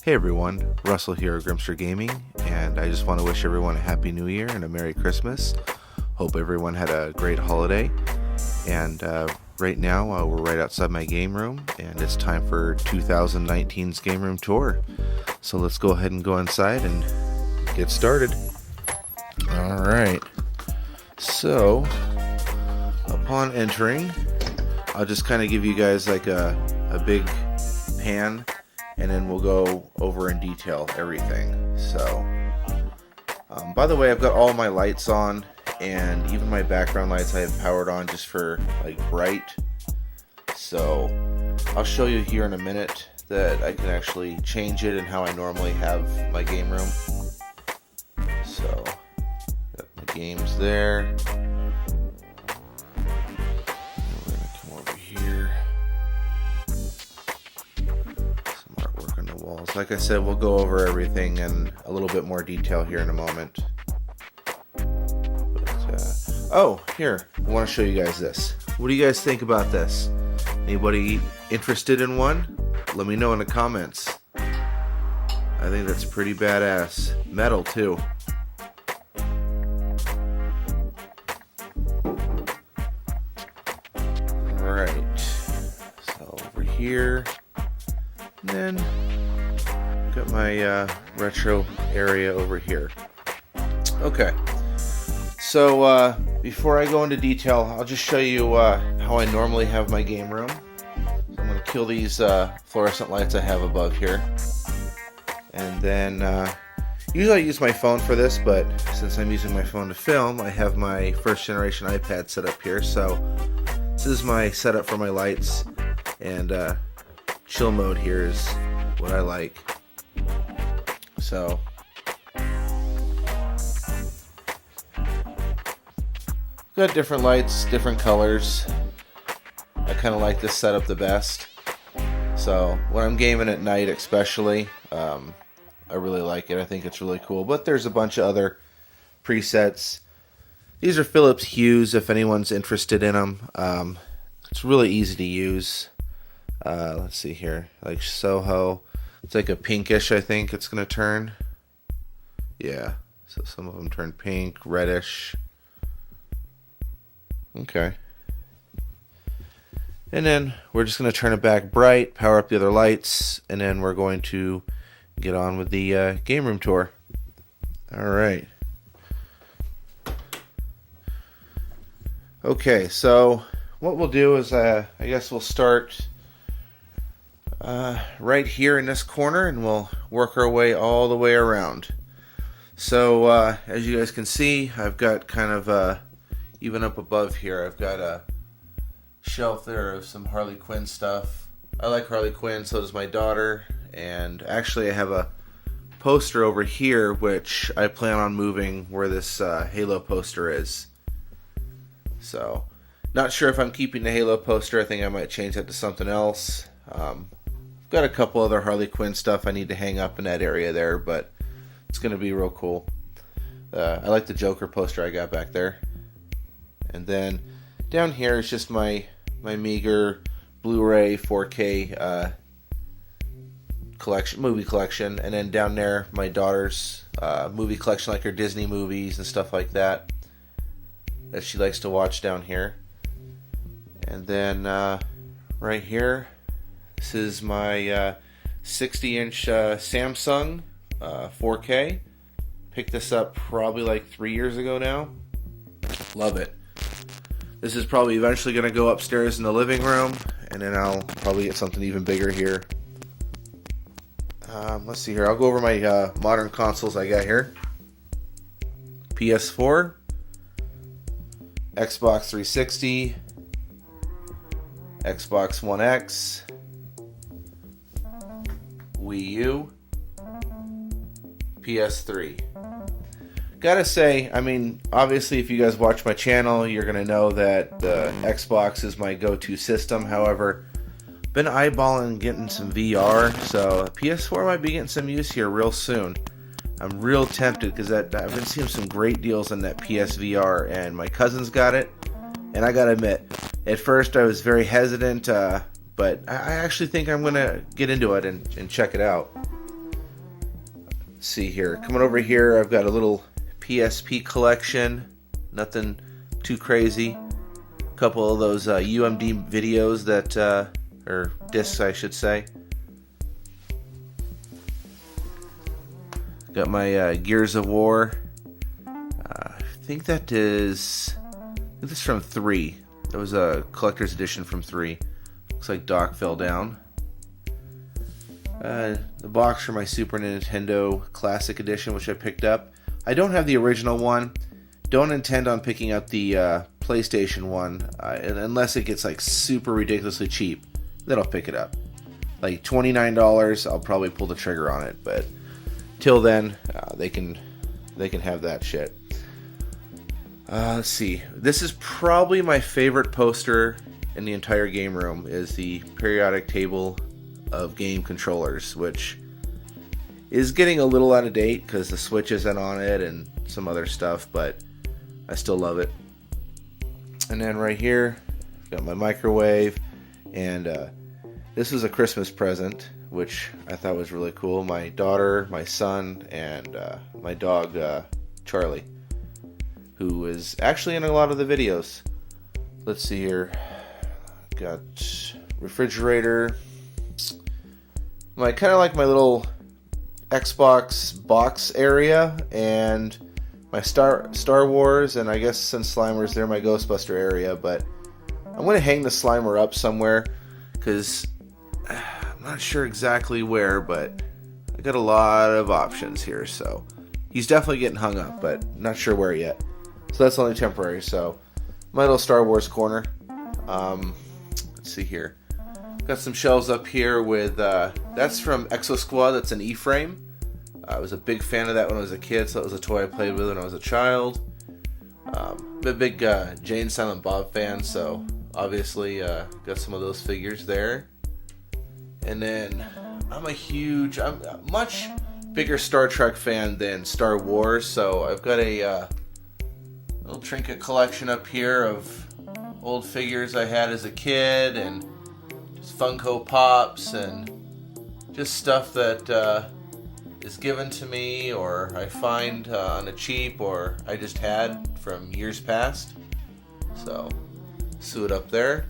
Hey everyone, Russell here at Grimster Gaming, and I just want to wish everyone a Happy New Year and a Merry Christmas. Hope everyone had a great holiday. And right now we're right outside my game room, and it's time for 2019's game room tour. So let's go ahead and go inside and get started. Alright, so upon entering, I'll just kind of give you guys like a big pan, and then we'll go over in detail everything. So by the way, I've got all my lights on, and even my background lights I have powered on just for like bright. So I'll show you here in a minute that I can actually change it and how I normally have my game room. So got my games there. Like I said, we'll go over everything in a little bit more detail here in a moment. Oh, here, I want to show you guys this. What do you guys think about this? Anybody interested in one? Let me know in the comments. I think that's pretty badass. Metal too. Alright, so over here, and then got my retro area over here. Okay, so before I go into detail, I'll just show you how I normally have my game room. So I'm going to kill these fluorescent lights I have above here, and then usually I use my phone for this, but since I'm using my phone to film, I have my first generation iPad set up here. So this is my setup for my lights, and chill mode here is what I like. So got different lights, different colors. I kind of like this setup the best. So when I'm gaming at night especially, I really like it. I think it's really cool. But there's a bunch of other presets. These are Philips Hues if anyone's interested in them. It's really easy to use. Let's see here, like Soho. It's like a pinkish, I think it's going to turn. Yeah, so some of them turn pink, reddish. Okay. And then we're just going to turn it back bright, power up the other lights, and then we're going to get on with the game room tour. Alright. Okay, so what we'll do is I guess we'll start right here in this corner, and we'll work our way all the way around. So as you guys can see, I've got kind of even up above here, I've got a shelf there of some Harley Quinn stuff. I like Harley Quinn, so does my daughter, and actually I have a poster over here which I plan on moving where this Halo poster is. So not sure if I'm keeping the Halo poster. I think I might change that to something else. Got a couple other Harley Quinn stuff I need to hang up in that area there, but it's going to be real cool. I like the Joker poster I got back there. And then down here is just my meager Blu-ray 4K movie collection. And then down there, my daughter's movie collection, like her Disney movies and stuff like that she likes to watch down here. And then right here, this is my 60-inch Samsung 4K. Picked this up probably like 3 years ago now. Love it. This is probably eventually going to go upstairs in the living room, and then I'll probably get something even bigger here. Let's see here. I'll go over my modern consoles I got here. PS4, Xbox 360, Xbox One X, Wii U, PS3. Gotta say, I mean, obviously if you guys watch my channel, you're gonna know that the Xbox is my go-to system. However, been eyeballing getting some VR, so PS4 might be getting some use here real soon. I'm real tempted because I've been seeing some great deals on that PSVR, and my cousin's got it, and I gotta admit, at first I was very hesitant, but I actually think I'm gonna get into it and check it out. Let's see here. Coming over here, I've got a little Psp Collection. Nothing too crazy. A couple of those UMD videos that, or discs I should say. Got my Gears of War. I think that is... this is from 3. That was a collector's edition from 3. Looks like Doc fell down. The box for my Super Nintendo Classic Edition, which I picked up. I don't have the original one. Don't intend on picking up the PlayStation one, unless it gets like super ridiculously cheap. Then I'll pick it up. Like $29, I'll probably pull the trigger on it. But till then, they can have that shit. Let's see. This is probably my favorite poster in the entire game room. Is the periodic table of game controllers, which is getting a little out of date because the Switch isn't on it and some other stuff, but I still love it. And then right here, I've got my microwave, and this is a Christmas present, which I thought was really cool. My daughter, my son, and my dog, Charlie, who is actually in a lot of the videos. Let's see here. Got refrigerator. I kind of like my little Xbox box area, and my Star Wars, and I guess since Slimer's there, my Ghostbuster area. But I'm going to hang the Slimer up somewhere, because I'm not sure exactly where, but I got a lot of options here. So he's definitely getting hung up, but not sure where yet. So that's only temporary. So my little Star Wars corner. Let's see here. Got some shelves up here with, that's from Exo Squad, that's an E-frame. I was a big fan of that when I was a kid, so that was a toy I played with when I was a child. I'm a big Jay and Silent Bob fan, so obviously got some of those figures there. And then I'm a much bigger Star Trek fan than Star Wars, so I've got a little trinket collection up here of old figures I had as a kid, and Funko Pops, and just stuff that is given to me or I find on a cheap, or I just had from years past. So, sew it up there.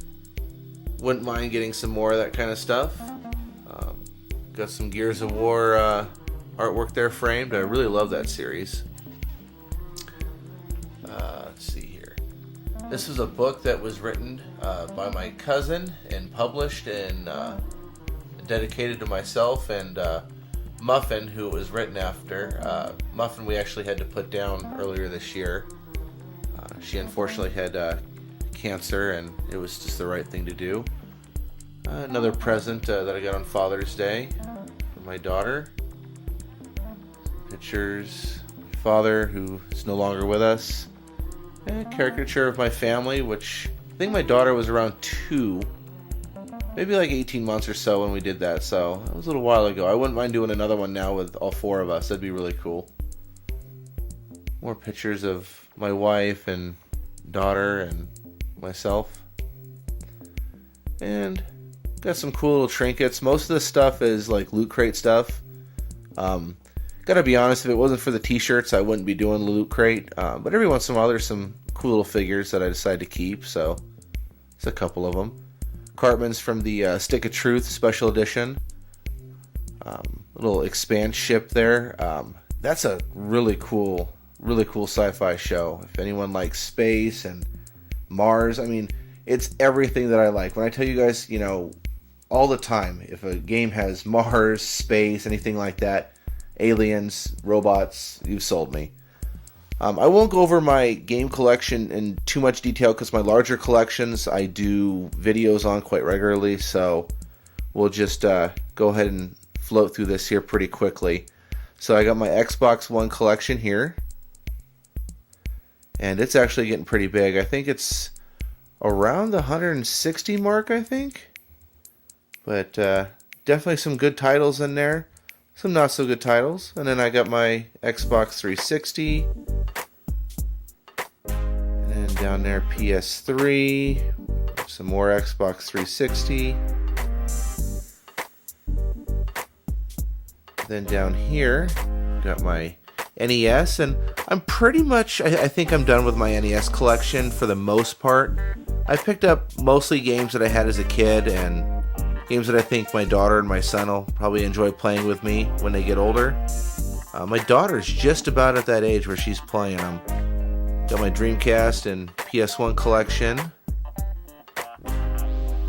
Wouldn't mind getting some more of that kind of stuff. Got some Gears of War artwork there framed. I really love that series. Let's see here. This was a book that was written by my cousin and published and dedicated to myself and Muffin, who it was written after. Muffin we actually had to put down earlier this year. She unfortunately had cancer, and it was just the right thing to do. Another present that I got on Father's Day from my daughter. Pictures. My father, who is no longer with us. A caricature of my family, which I think my daughter was around 2, maybe like 18 months or so when we did that, so it was a little while ago. I wouldn't mind doing another one now with all 4 of us. That'd be really cool. More pictures of my wife and daughter and myself. And got some cool little trinkets. Most of this stuff is like Loot Crate stuff. Gotta be honest, if it wasn't for the t-shirts, I wouldn't be doing Loot Crate. But every once in a while, there's some cool little figures that I decide to keep, so it's a couple of them. Cartman's from the Stick of Truth Special Edition. Little Expanse ship there. That's a really cool sci-fi show. If anyone likes space and Mars, I mean, it's everything that I like. When I tell you guys, all the time, if a game has Mars, space, anything like that, aliens, robots, you've sold me. I won't go over my game collection in too much detail because my larger collections I do videos on quite regularly, so we'll just go ahead and float through this here pretty quickly. So I got my Xbox One collection here, and it's actually getting pretty big. I think it's around the 160 mark, I think. But definitely some good titles in there. Some not so good titles. And then I got my Xbox 360. And then down there PS3. Some more Xbox 360. Then down here, got my NES, and I'm pretty much, I think I'm done with my NES collection for the most part. I picked up mostly games that I had as a kid, and games that I think my daughter and my son will probably enjoy playing with me when they get older. My daughter's just about at that age where she's playing them. Got my Dreamcast and PS1 collection.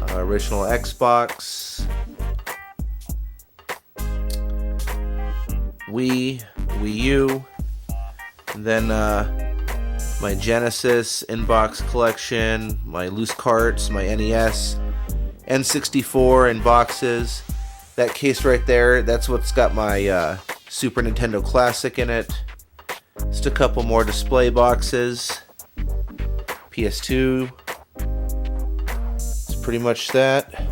Original Xbox. Wii U. And then my Genesis inbox collection, my loose carts, my NES, N64 in boxes. That case right there, that's what's got my Super Nintendo Classic in it. Just a couple more display boxes. PS2. It's pretty much that.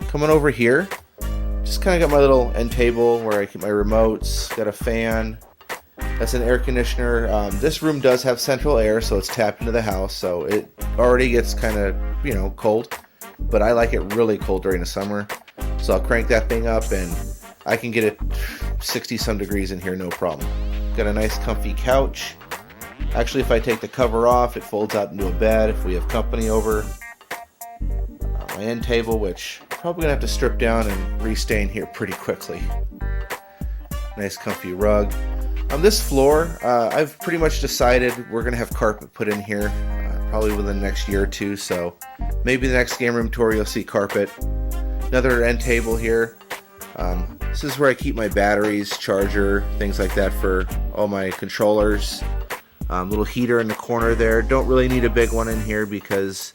Coming over here, just kind of got my little end table where I keep my remotes. Got a fan. That's an air conditioner. This room does have central air, so it's tapped into the house, so it already gets kind of, cold. But I like it really cold during the summer, so I'll crank that thing up and I can get it 60 some degrees in here, no problem. Got a nice comfy couch. Actually, if I take the cover off, it folds out into a bed if we have company over. My end table, which I'm probably gonna have to strip down and restain here pretty quickly. Nice comfy rug. On this floor, I've pretty much decided we're gonna have carpet put in here, probably within the next year or two, so maybe the next game room tour you'll see carpet. Another end table here. This is where I keep my batteries, charger, things like that for all my controllers. Little heater in the corner there. Don't really need a big one in here because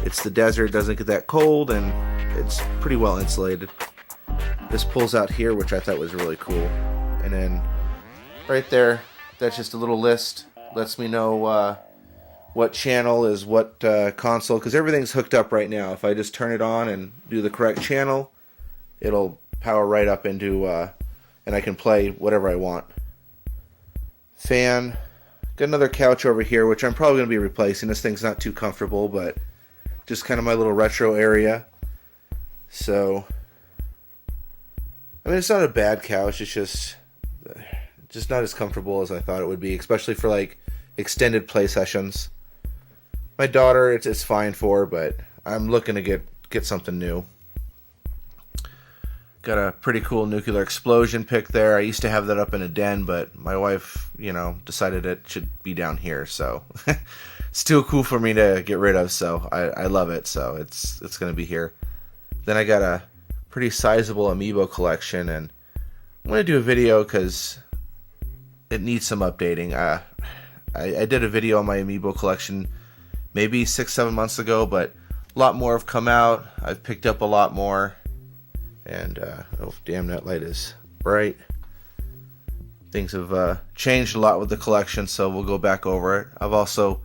it's the desert, it doesn't get that cold, and it's pretty well insulated. This pulls out here, which I thought was really cool. And then right there, that's just a little list. Lets me know what channel is what console, because everything's hooked up right now. If I just turn it on and do the correct channel, it'll power right up into, and I can play whatever I want. Fan. Got another couch over here, which I'm probably going to be replacing. This thing's not too comfortable, but just kind of my little retro area. So, I mean, it's not a bad couch. It's just not as comfortable as I thought it would be, especially for like extended play sessions. My daughter, it's fine for, but I'm looking to get something new. Got a pretty cool nuclear explosion pick there. I used to have that up in a den, but my wife, decided it should be down here, so it's too cool for me to get rid of, so I love it, so it's going to be here. Then I got a pretty sizable amiibo collection, and I'm going to do a video because it needs some updating. I did a video on my amiibo collection maybe 6-7 months ago, but a lot more have come out. I've picked up a lot more. And, oh, damn, that light is bright. Things have changed a lot with the collection, so we'll go back over it. I've also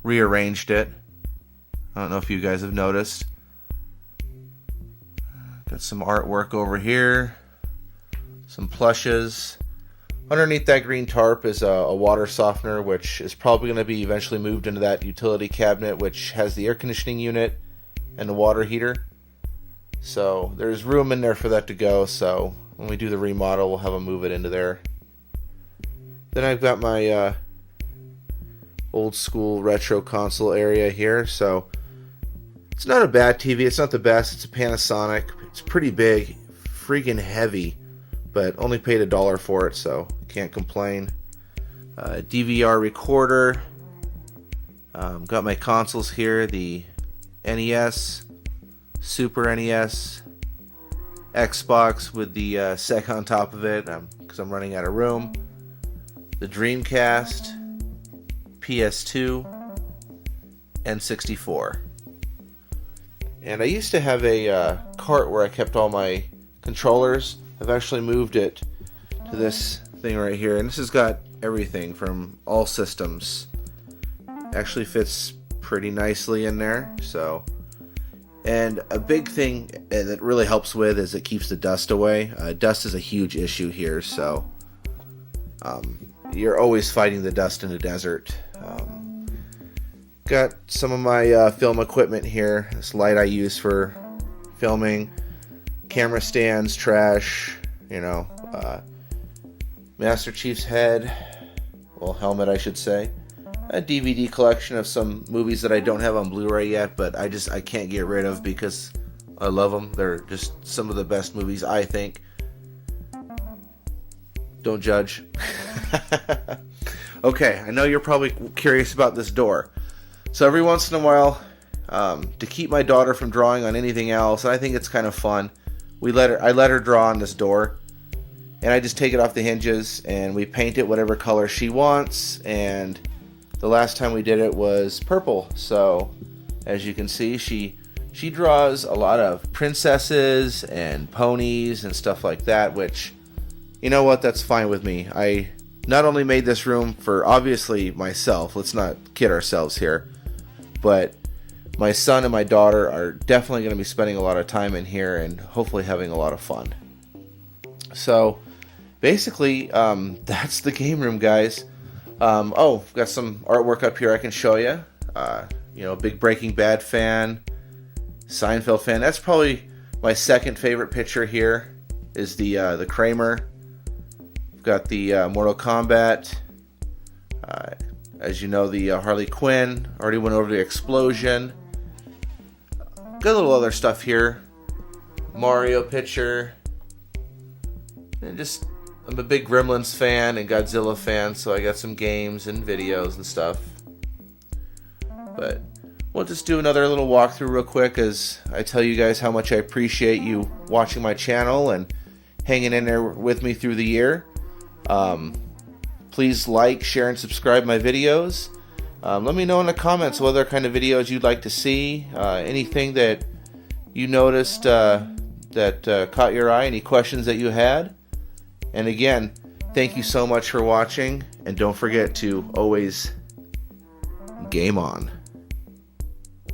rearranged it. I don't know if you guys have noticed. Got some artwork over here. Some plushes. Underneath that green tarp is a water softener, which is probably going to be eventually moved into that utility cabinet, which has the air conditioning unit and the water heater. So there's room in there for that to go, so when we do the remodel, we'll have them move it into there. Then I've got my old school retro console area here, so it's not a bad TV, it's not the best, it's a Panasonic, it's pretty big, freaking heavy, but only paid $1 for it, so can't complain. DVR recorder, got my consoles here, the NES, Super NES, Xbox with the Sega on top of it, because I'm running out of room, the Dreamcast, PS2, N64. And I used to have a cart where I kept all my controllers. I've actually moved it to this thing right here, and this has got everything from all systems. Actually fits pretty nicely in there, so. And a big thing that really helps with is it keeps the dust away. Dust is a huge issue here, so you're always fighting the dust in the desert. Got some of my film equipment here. This light I use for filming. Camera stands, trash, Master Chief's head, well, helmet I should say. A DVD collection of some movies that I don't have on Blu-ray yet, but I can't get rid of because I love them. They're just some of the best movies, I think. Don't judge. Okay, I know you're probably curious about this door. So every once in a while, to keep my daughter from drawing on anything else, and I think it's kind of fun, I let her draw on this door, and I just take it off the hinges, and we paint it whatever color she wants, and the last time we did it was purple. So, as you can see, she draws a lot of princesses and ponies and stuff like that, which, you know what, that's fine with me. I not only made this room for, obviously, myself, let's not kid ourselves here, but my son and my daughter are definitely going to be spending a lot of time in here and hopefully having a lot of fun. So, basically, that's the game room, guys. Got some artwork up here I can show you. Big Breaking Bad fan, Seinfeld fan. That's probably my second favorite picture here, is the Kramer. We've got the Mortal Kombat. As you know, the Harley Quinn. Already went over the Explosion. Got a little other stuff here. Mario picture. And just, I'm a big Gremlins fan and Godzilla fan, so I got some games and videos and stuff. But we'll just do another little walkthrough real quick as I tell you guys how much I appreciate you watching my channel and hanging in there with me through the year. Please like, share, and subscribe my videos. Let me know in the comments what other kind of videos you'd like to see. Anything that you noticed that caught your eye, any questions that you had. And again, thank you so much for watching, and don't forget to always game on.